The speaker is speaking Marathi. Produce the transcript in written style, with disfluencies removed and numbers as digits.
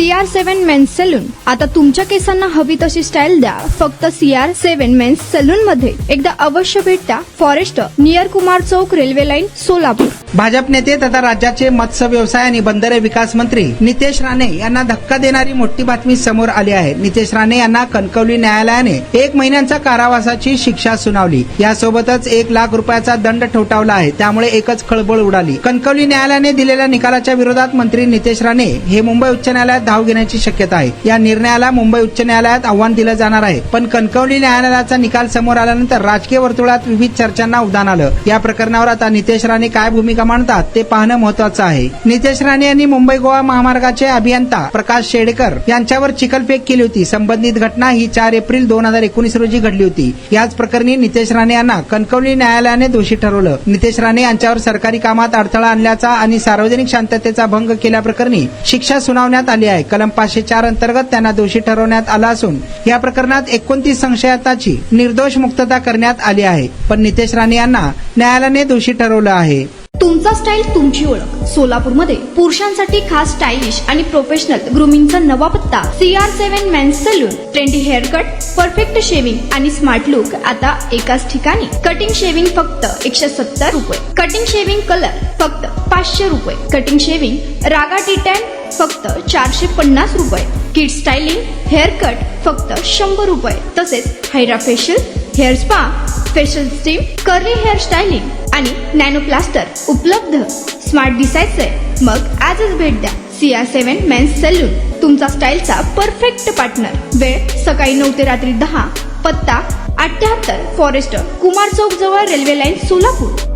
CR7 men's salon. आता तुमच्या केसांना हवी तशी स्टाईल द्या फक्त CR7 मेन्स सलून मध्ये. एकदा अवश्य भेट द्या. फॉरेस्ट नियर कुमार चौक, रेल्वे लाईन, सोलापूर. भाजप नेते तथा राज्याचे मत्स्य व्यवसाय आणि बंदरे विकास मंत्री नितेश राणे यांना धक्का देणारी मोठी बातमी समोर आली आहे. नितेश राणे यांना कणकवली न्यायालयाने 1 महिन्यांचा कारावासाची शिक्षा सुनावली. यासोबतच 1 लाख रुपयाचा दंड ठोठावला आहे. त्यामुळे एकच खळबळ उडाली. कणकवली न्यायालयाने दिलेल्या निकालाच्या विरोधात मंत्री नितेश राणे हे मुंबई उच्च न्यायालयात धाव घेण्याची शक्यता आहे. या निर्णयाला मुंबई उच्च न्यायालयात आव्हान दिलं जाणार आहे. पण कणकवली न्यायालयाचा निकाल समोर आल्यानंतर राजकीय वर्तुळात विविध चर्चांना उधाण आलं. या प्रकरणावर आता नितेश राणे काय भूमिका मांडतात ते पाहणं महत्वाचं आहे. नितेश राणे यांनी मुंबई गोवा महामार्गाचे अभियंता प्रकाश शेडेकर यांच्यावर चिखलफेक केली होती. संबंधित घटना ही 4 एप्रिल 2019 रोजी घडली होती. याच प्रकरणी नितेश राणे यांना कणकवली न्यायालयाने दोषी ठरवलं. नितेश राणे यांच्यावर सरकारी कामात अडथळा आणल्याचा आणि सार्वजनिक शांततेचा भंग केल्याप्रकरणी शिक्षा सुनावण्यात आली आहे. कलम 504 अंतर्गत त्यांना दोषी ठरवण्यात आलं असून या प्रकरणात 29 संशयितांची निर्दोष मुक्तता करण्यात आली आहे. पण नितेश राणे यांना न्यायालयाने दोषी ठरवलं आहे. तुमचा स्टाईल तुमची ओळख. सोलापूरमध्ये पुरुषांसाठी खास स्टायलिश आणि प्रोफेशनल ग्रूमिंगचा नवा पत्ता CR7 men's salon. Trendy hair cut, perfect shaving आणि स्मार्ट लुक आता एकाच ठिकाणी. कटिंग शेविंग फक्त 170 रुपये. कटिंग शेविंग कलर फक्त 500 रुपये. कटिंग शेविंग रागा टी10 फक्त 450 रुपये. किड स्टायलिंग हेअर कट फक्त 100 रुपये. तसेच hydra facial, hair spa, facial steam, curly hair styling आणि नॅनो प्लास्टर उपलब्ध. स्मार्ट दिसायचंय मग आजच भेट द्या CR7 मेन्स सलून. तुमचा स्टाईलचा परफेक्ट पार्टनर. वेळ सकाळी 9 ते रात्री 10. पत्ता 78 फॉरेस्ट कुमार चौक जवळ, रेल्वे लाईन, सोलापूर.